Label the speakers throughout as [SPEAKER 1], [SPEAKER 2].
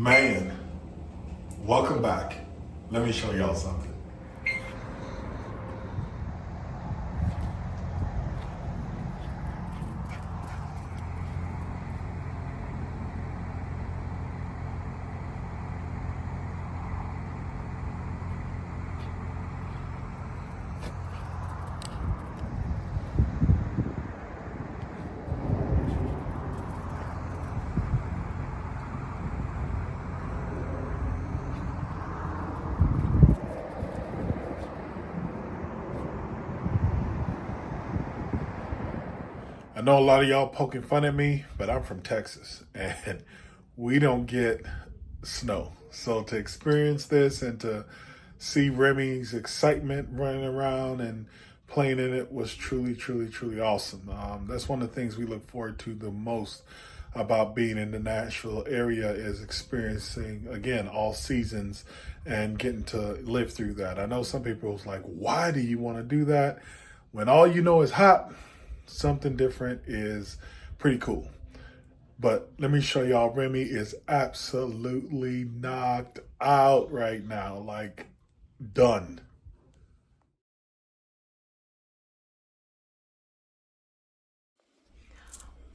[SPEAKER 1] Man, welcome back. Let me show y'all something. I know a lot of y'all poking fun at me, but I'm from Texas and we don't get snow. So to experience this and to see Remy's excitement running around and playing in it was truly, truly, truly awesome. That's one of the things we look forward to the most about being in the Nashville area is experiencing, again, all seasons and getting to live through that. I know some people was like, why do you want to do that? When all you know is hot, something different is pretty cool. But let me show y'all, Remy is absolutely knocked out right now, like done.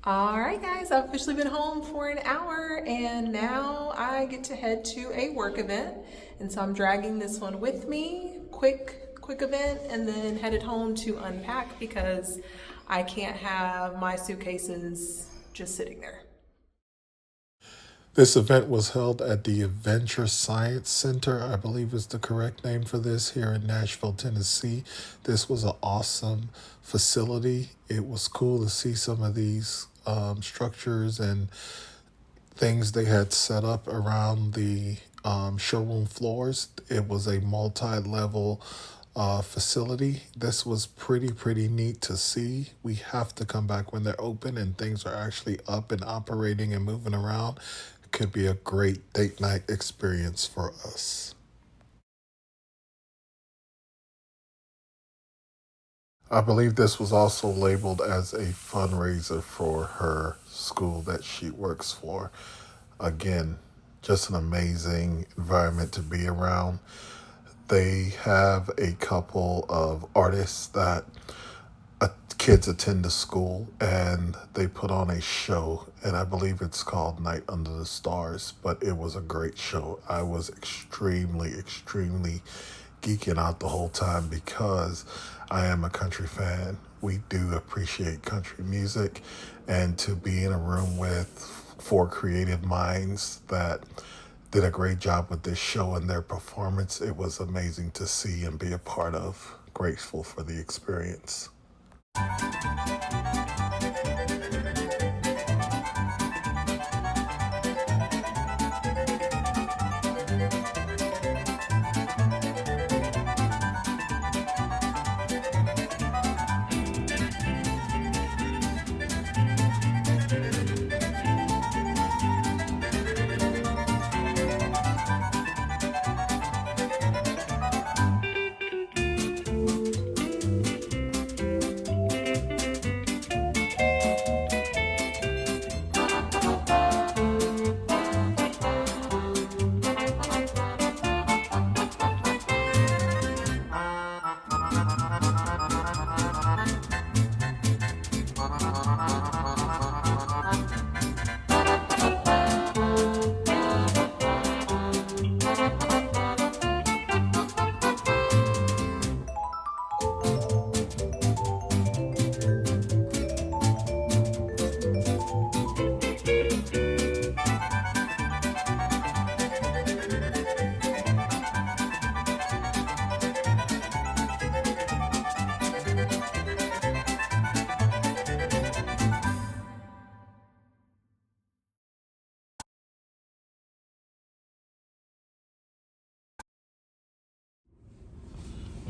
[SPEAKER 2] All right, guys, I've officially been home for an hour and now I get to head to a work event. And so I'm dragging this one with me, quick event, and then headed home to unpack because I can't have my suitcases just sitting there.
[SPEAKER 1] This event was held at the Adventure Science Center, I believe is the correct name for this, here in Nashville, Tennessee. This was an awesome facility. It was cool to see some of these structures and things they had set up around the showroom floors. It was a multi-level facility. This was pretty neat to see. We have to come back when they're open and things are actually up and operating and moving around. It could be a great date night experience for us. I believe this was also labeled as a fundraiser for her school that she works for. Again, just an amazing environment to be around. They have a couple of artists that kids attend the school and they put on a show, and I believe it's called Night Under the Stars, but it was a great show. I was extremely geeking out the whole time because I am a country fan. We do appreciate country music, and to be in a room with four creative minds that did a great job with this show and their performance, it was amazing to see and be a part of. Grateful for the experience.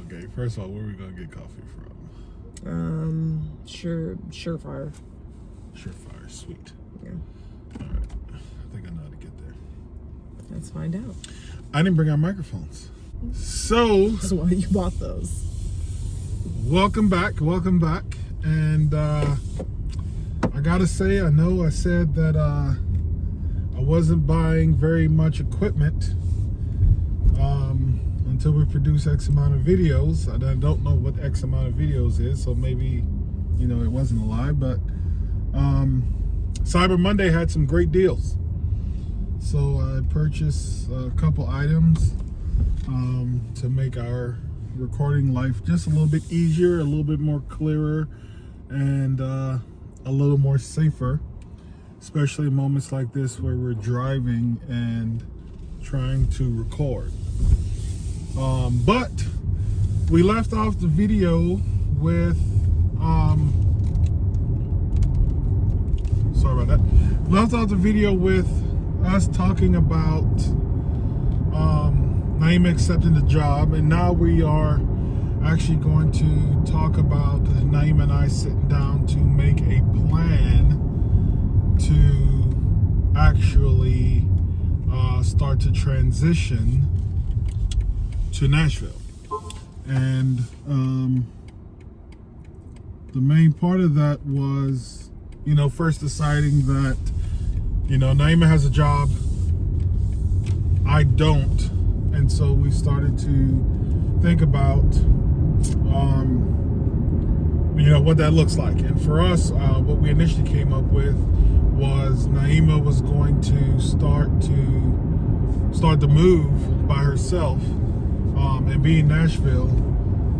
[SPEAKER 1] Okay, first of all, where are we gonna get coffee from?
[SPEAKER 3] Surefire.
[SPEAKER 1] Surefire, sweet.
[SPEAKER 3] Yeah.
[SPEAKER 1] All right, I think I know how to get there.
[SPEAKER 3] Let's find out.
[SPEAKER 1] I didn't bring our microphones. So
[SPEAKER 3] That's why you bought those.
[SPEAKER 1] welcome back. And I gotta say, I know I said that I wasn't buying very much equipment until we produce X amount of videos. And I don't know what X amount of videos is, so maybe, you know, it wasn't a lie, but Cyber Monday had some great deals. So I purchased a couple items to make our recording life just a little bit easier, a little bit more clearer, and a little more safer, especially in moments like this where we're driving and trying to record. But we left off the video with sorry about that. Left off the video with us talking about Naima accepting the job, and now we are actually going to talk about Naima and I sitting down to make a plan to actually start to transition to Nashville. And the main part of that was, you know, first deciding that, you know, Naima has a job, I don't. And so we started to think about, you know, what that looks like. And for us, what we initially came up with was Naima was going to start the move by herself and be in Nashville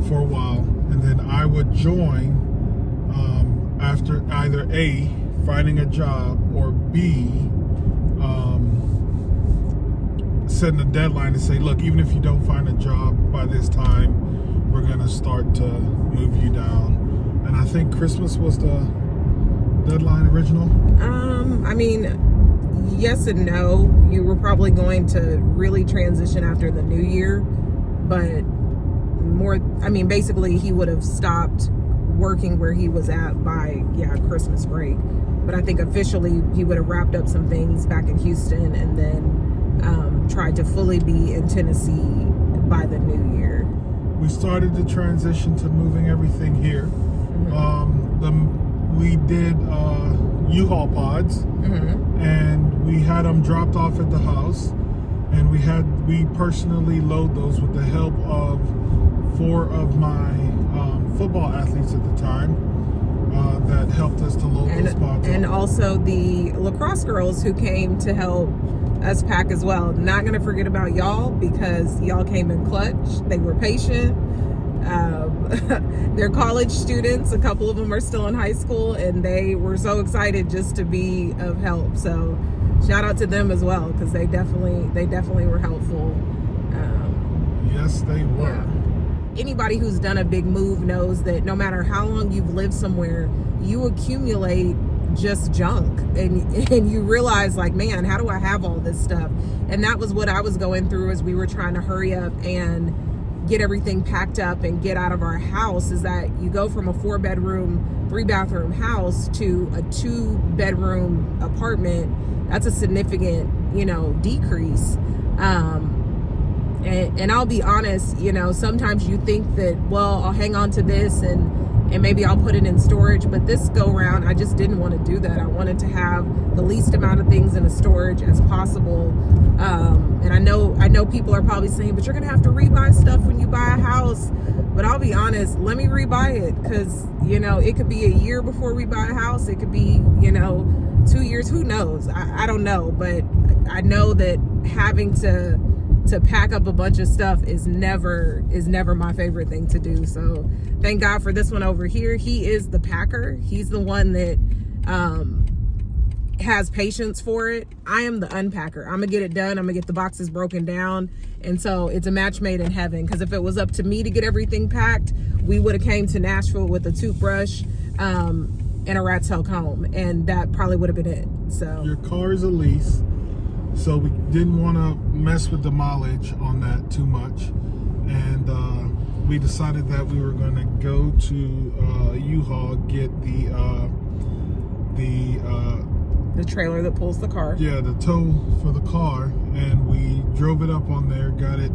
[SPEAKER 1] for a while. And then I would join after either A, finding a job, or B, setting a deadline to say, look, even if you don't find a job by this time, we're going to start to move you down. And I think Christmas was the deadline original.
[SPEAKER 3] I mean, yes and no. You were probably going to really transition after the new year, but basically he would have stopped working where he was at by Christmas break. But I think officially he would have wrapped up some things back in Houston and then tried to fully be in Tennessee by the new year.
[SPEAKER 1] We started the transition to moving everything here. We did U-Haul pods, and we had them dropped off at the house, and we personally load those with the help of 4 of my football athletes at the time that helped us to load those pods
[SPEAKER 3] and
[SPEAKER 1] up.
[SPEAKER 3] Also the lacrosse girls who came to help us pack as well. Not going to forget about y'all, because y'all came in clutch. They were patient. They're college students. A couple of them are still in high school, and they were so excited just to be of help. So shout out to them as well, because they definitely were helpful.
[SPEAKER 1] Yes, they were.
[SPEAKER 3] Yeah. Anybody who's done a big move knows that no matter how long you've lived somewhere, you accumulate just junk, and you realize, like, man, how do I have all this stuff? And that was what I was going through as we were trying to hurry up and get everything packed up and get out of our house. Is that you go from a 4-bedroom, 3-bathroom house to a 2-bedroom apartment. That's a significant, decrease. And I'll be honest, sometimes you think that, well, I'll hang on to this and maybe I'll put it in storage. But this go round, I just didn't want to do that. I wanted to have the least amount of things in a storage as possible. And I know people are probably saying, but you're going to have to rebuy stuff when you buy a house. But I'll be honest, let me rebuy it, because, it could be a year before we buy a house. It could be, 2 years. Who knows? I don't know. But I know that having to pack up a bunch of stuff is never my favorite thing to do. So thank God for this one over here. He is the packer. He's the one that has patience for it. I am the unpacker. I'm gonna get it done. I'm gonna get the boxes broken down. And so it's a match made in heaven, because if it was up to me to get everything packed, we would have came to Nashville with a toothbrush and a rat's tail comb, and that probably would have been it. So
[SPEAKER 1] your car is a lease, so we didn't want to mess with the mileage on that too much, and we decided that we were going to go to U-Haul, get
[SPEAKER 3] the trailer that pulls the car.
[SPEAKER 1] Yeah, the tow for the car, and we drove it up on there, got it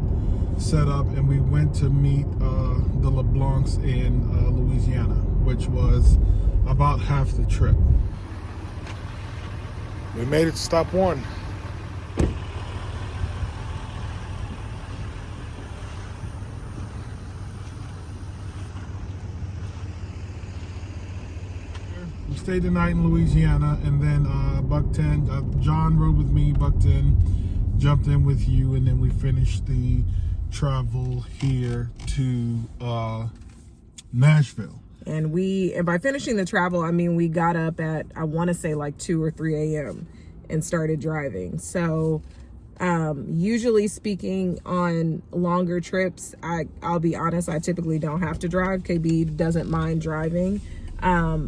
[SPEAKER 1] set up, and we went to meet the LeBlancs in Louisiana, which was about half the trip. We made it to stop 1. stayed the night in Louisiana, and then Buck 10, John rode with me, Buck 10 jumped in with you, and then we finished the travel here to Nashville.
[SPEAKER 3] And by finishing the travel, I mean, we got up at, I want to say like 2 or 3 a.m. and started driving. So usually speaking on longer trips, I'll be honest, I typically don't have to drive. KB doesn't mind driving.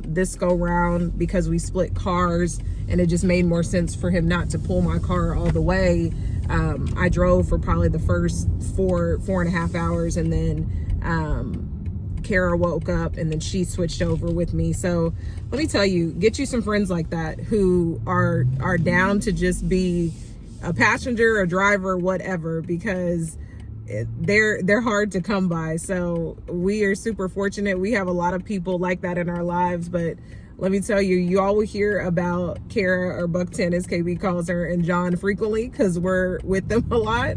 [SPEAKER 3] This go round, because we split cars and it just made more sense for him not to pull my car all the way. I drove for probably the first 4.5 hours, and then Kara woke up and then she switched over with me. So let me tell you, get you some friends like that who are down to just be a passenger, a driver, whatever, because they're hard to come by. So we are super fortunate. We have a lot of people like that in our lives, but let me tell you, you always hear about Kara, or Buck 10 as KB calls her, and John frequently, because we're with them a lot.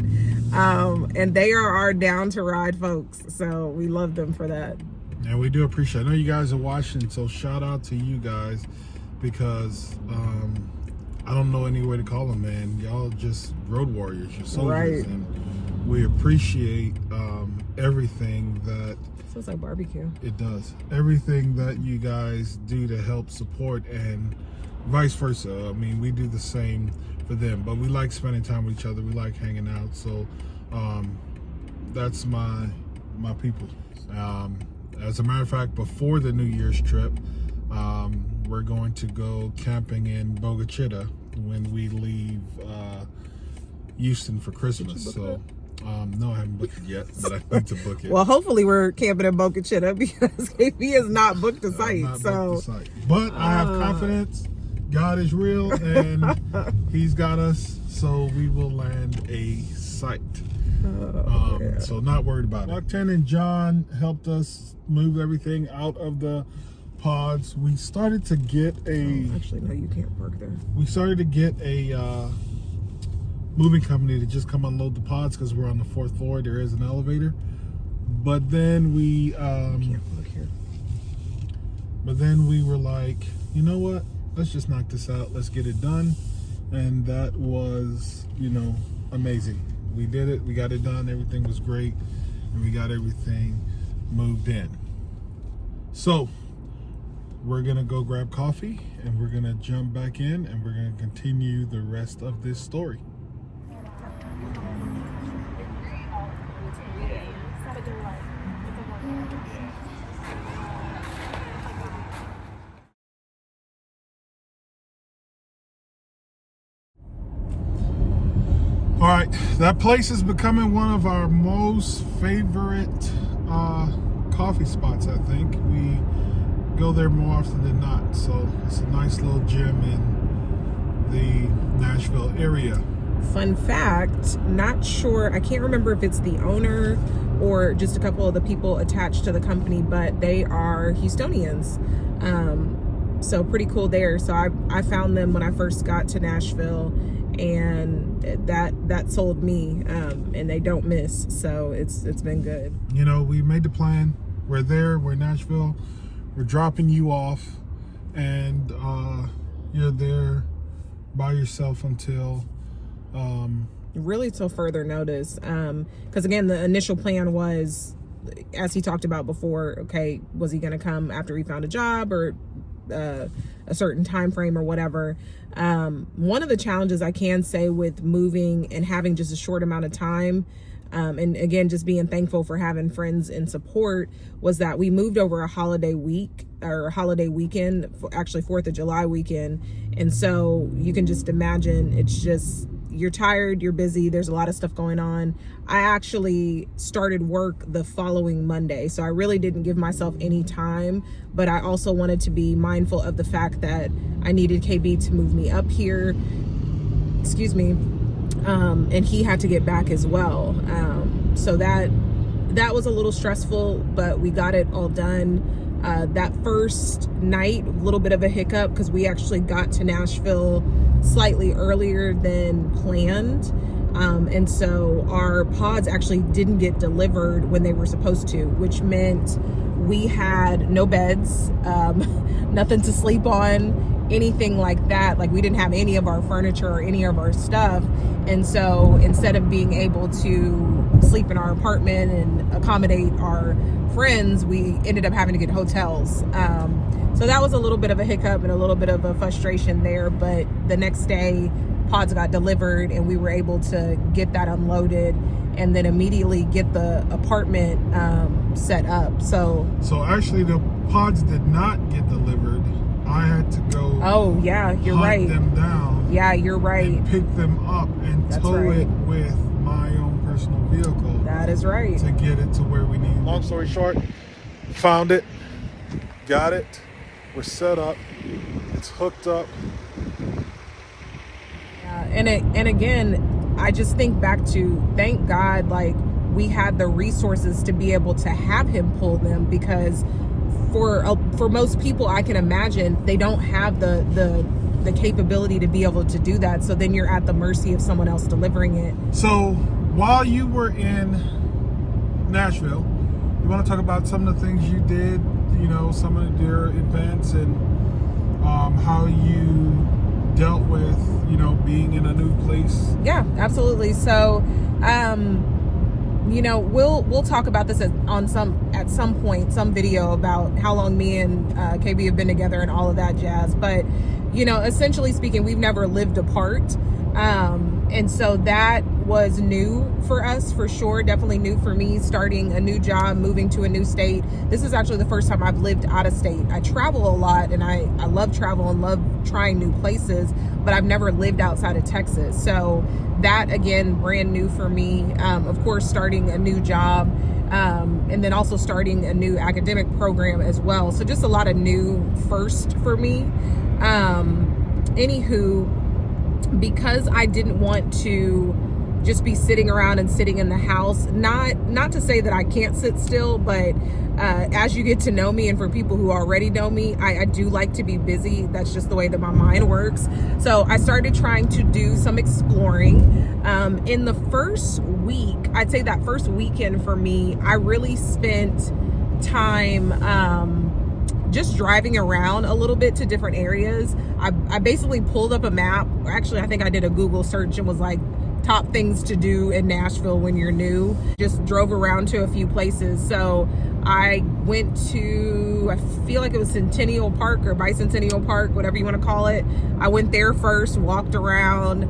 [SPEAKER 3] And they are our down to ride folks. So we love them for that.
[SPEAKER 1] And we do appreciate it. I know you guys are watching, so shout out to you guys, because I don't know any way to call them, man. Y'all just road warriors, you're soldiers.
[SPEAKER 3] Right.
[SPEAKER 1] And we appreciate everything that
[SPEAKER 3] Sounds like barbecue.
[SPEAKER 1] it does. Everything that you guys do to help support, and vice versa. I mean, we do the same for them, but we like spending time with each other. We like hanging out. So that's my people. As a matter of fact, before the New Year's trip, we're going to go camping in Boca Chica when we leave Houston for Christmas. So no, I haven't booked it yet, but I need to book it.
[SPEAKER 3] Well, hopefully we're camping in Boca Chica, because KB has not booked a site.
[SPEAKER 1] Not booked the site. But I have confidence. God is real, and He's got us, so we will land a site.
[SPEAKER 3] Yeah.
[SPEAKER 1] So not worried about it. Buck 10 and John helped us move everything out of the pods. We started to get
[SPEAKER 3] Actually, no, you can't park there.
[SPEAKER 1] we started to get a moving company to just come unload the pods, because we're on the 4th floor. There is an elevator, but then we
[SPEAKER 3] Can't park here.
[SPEAKER 1] but then we were like, you know what, let's just knock this out, let's get it done. And that was, amazing. We did it, we got it done, everything was great, and we got everything moved in. So we're gonna go grab coffee, and we're gonna jump back in, and we're gonna continue the rest of this story. All right, that place is becoming one of our most favorite coffee spots, I think. We go there more often than not. So it's a nice little gym in the Nashville area.
[SPEAKER 3] Fun fact, not sure, I can't remember if it's the owner or just a couple of the people attached to the company, but they are Houstonians. So pretty cool there. So I found them when I first got to Nashville, and that sold me, and they don't miss. So it's been good.
[SPEAKER 1] We made the plan. We're there, we're in Nashville, we're dropping you off, and you're there by yourself until
[SPEAKER 3] really till further notice, because again, the initial plan was, as he talked about before, okay, was he going to come after he found a job, or a certain time frame or whatever. One of the challenges I can say with moving and having just a short amount of time, and again, just being thankful for having friends and support, was that we moved over a holiday week, or a holiday weekend, actually 4th of July weekend. And so you can just imagine, it's just, you're tired, you're busy, there's a lot of stuff going on. I actually started work the following Monday, so I really didn't give myself any time, but I also wanted to be mindful of the fact that I needed KB to move me up here, excuse me, and he had to get back as well. So that was a little stressful, but we got it all done. That first night, a little bit of a hiccup, because we actually got to Nashville slightly earlier than planned. And so our pods actually didn't get delivered when they were supposed to, which meant we had no beds, nothing to sleep on, anything like that. Like, we didn't have any of our furniture or any of our stuff. And so instead of being able to sleep in our apartment and accommodate our friends, we ended up having to get hotels. So that was a little bit of a hiccup and a little bit of a frustration there. But the next day, pods got delivered and we were able to get that unloaded and then immediately get the apartment set up. So
[SPEAKER 4] actually the pods did not get delivered. I had to go.
[SPEAKER 3] Oh yeah, you're
[SPEAKER 4] hunt
[SPEAKER 3] right.
[SPEAKER 4] them down.
[SPEAKER 3] Yeah, you're right.
[SPEAKER 4] And pick them up and tow it with my own personal vehicle.
[SPEAKER 3] That is right.
[SPEAKER 4] To get it to where we need.
[SPEAKER 1] Long story short, found it, got it, we're set up, it's hooked up.
[SPEAKER 3] Yeah, and again, I just think back to, thank God, like, we had the resources to be able to have him pull them, because for most people, I can imagine they don't have the capability to be able to do that. So then you're at the mercy of someone else delivering it.
[SPEAKER 4] So while you were in Nashville, you want to talk about some of the things you did, you know, some of your events, and how you dealt with, you know, being in a new place?
[SPEAKER 3] Yeah, absolutely. So, you know, we'll talk about this at some point, some video about how long me and KB have been together and all of that jazz. But, you know, essentially speaking, we've never lived apart. And so that was new for us, for sure. Definitely new for me, starting a new job, moving to a new state. This is actually the first time I've lived out of state. I travel a lot, and I love travel and love trying new places, but I've never lived outside of Texas. So that, again, brand new for me. Of course, starting a new job, and then also starting a new academic program as well. So just a lot of new first for me. Anywho, because I didn't want to just be sitting around and sitting in the house, not to say that I can't sit still, but as you get to know me, and for people who already know me, I do like to be busy. That's just the way that my mind works. So I started trying to do some exploring. In the first week, I'd say that first weekend for me, I really spent time just driving around a little bit to different areas. I basically pulled up a map. Actually, I think I did a Google search and was like, top things to do in Nashville when you're new. Just drove around to a few places. So I went to, I feel like it was Centennial Park or Bicentennial Park, whatever you want to call it. I went there first, walked around,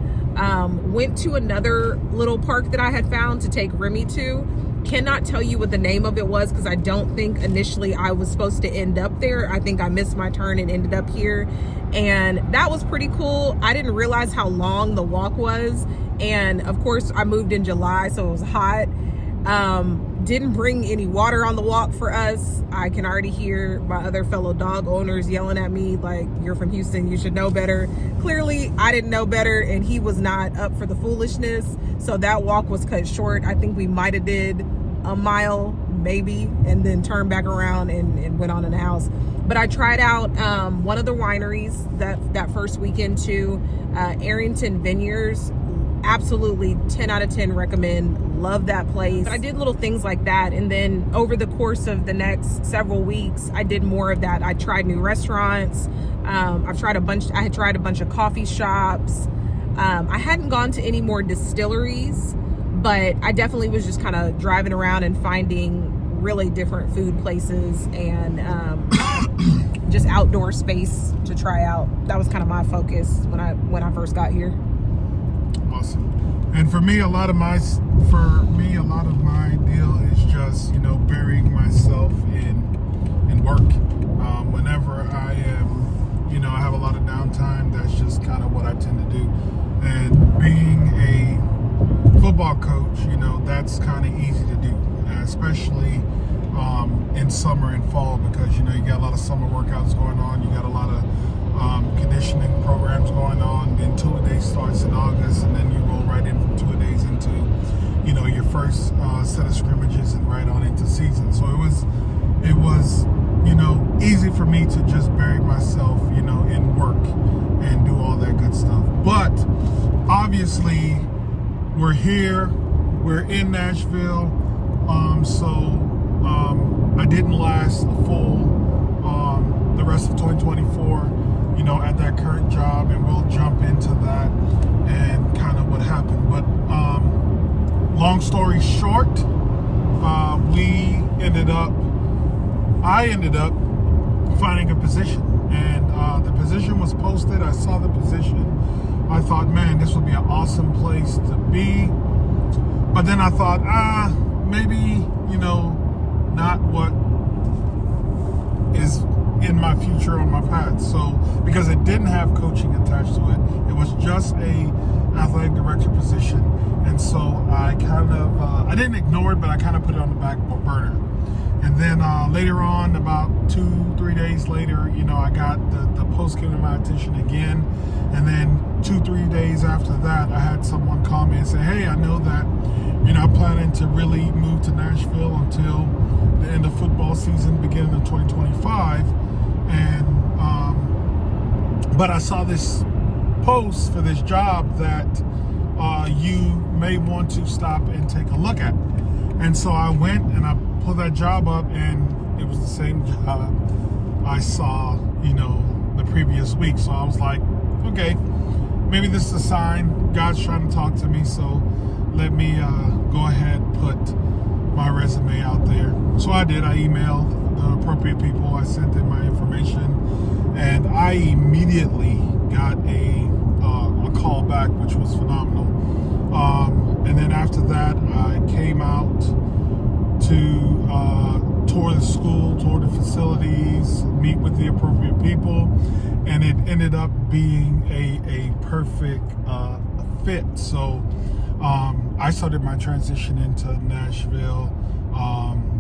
[SPEAKER 3] went to another little park that I had found to take Remy to. Cannot tell you what the name of it was, because I don't think initially I was supposed to end up there. I think I missed my turn and ended up here. And that was pretty cool. I didn't realize how long the walk was. And of course, I moved in July, so it was hot. Didn't bring any water on the walk for us. I can already hear my other fellow dog owners yelling at me like, you're from Houston, you should know better. Clearly, I didn't know better, and he was not up for the foolishness. So that walk was cut short. I think we might have did a mile, maybe, and then turned back around and went on in the house. But I tried out one of the wineries that first weekend too, Arrington Vineyards. Absolutely 10 out of 10 recommend. Love that place. But I did little things like that, and then over the course of the next several weeks, I did more of that. I tried new restaurants. I had tried a bunch of coffee shops. I hadn't gone to any more distilleries, but I definitely was just kind of driving around and finding really different food places and just outdoor space to try out. That was kind of my focus when I first got here.
[SPEAKER 4] Awesome. And for me, a lot of my deal is just, you know, burying myself in work. Whenever I am, you know, I have a lot of downtime, that's just kind of what I tend to do. And being a football coach, you know, that's kind of easy to do, especially in summer and fall, because, you know, you got a lot of summer workouts going on. You got a lot of conditioning programs going on. Then two-a-days starts in August, and then you roll right in from two-a-days into, you know, your first set of scrimmages and right on into season. So it was, you know, easy for me to just bury myself, you know, in work and do all that good stuff. But obviously, we're here, we're in Nashville, so I didn't last a full the rest of 2024, at that current job, and we'll jump into that and kind of what happened. But long story short, I ended up finding a position, and the position was posted. I saw the position. I thought, man, this would be an awesome place to be. But then I thought, maybe, not what is in my future on my path. So, because it didn't have coaching attached to it, it was just a athletic director position. And so I kind of, I didn't ignore it, but I kind of put it on the back burner. And then later on, about 2-3 days later, I got the post came to my attention again. And then 2-3 days after that, I had someone call me and say, hey, I know that I'm planning to really move to Nashville until the end of football season, beginning of 2025. And but I saw this post for this job that you may want to stop and take a look at. And so I went and I pulled that job up, and it was the same job I saw, the previous week. So I was like, okay, maybe this is a sign. God's trying to talk to me. So let me go ahead and put my resume out there. So I did. I emailed the appropriate people. I sent in my information, and I immediately got a call back, which was phenomenal. And then after that, I came out to tour the school, tour the facilities, meet with the appropriate people, and it ended up being a perfect fit. So I started my transition into Nashville,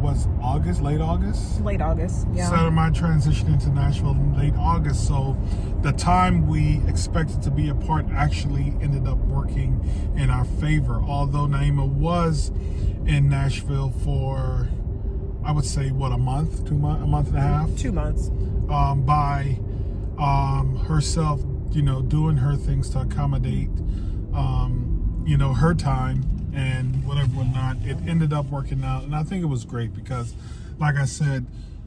[SPEAKER 4] was August, late August?
[SPEAKER 3] Late August, yeah.
[SPEAKER 4] Started my transition into Nashville in late August. So the time we expected to be apart actually ended up working in our favor. Although Naima was in Nashville for, I would say, a month, a month and a half?
[SPEAKER 3] 2 months.
[SPEAKER 4] By herself, doing her things to accommodate, her time and whatnot. It ended up working out, and I think it was great because, like I said,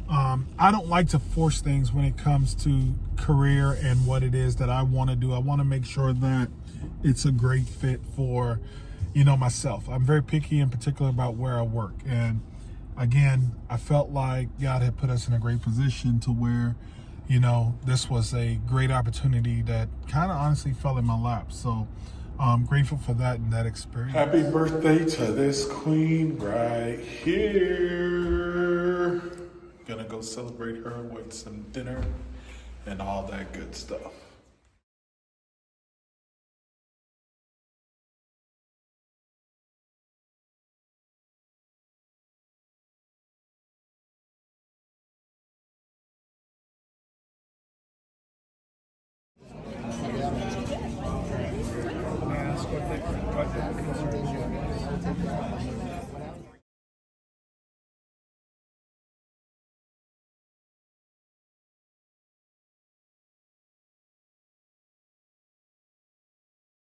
[SPEAKER 4] I don't like to force things when it comes to career and what it is that I want to do. I want to make sure that it's a great fit for, myself. I'm very picky in particular about where I work. And again, I felt like God had put us in a great position to where, this was a great opportunity that kind of honestly fell in my lap. So I'm grateful for that and that experience. Happy birthday to this queen right here. Gonna go celebrate her with some dinner and all that good stuff.
[SPEAKER 5] May I ask what concerns you have?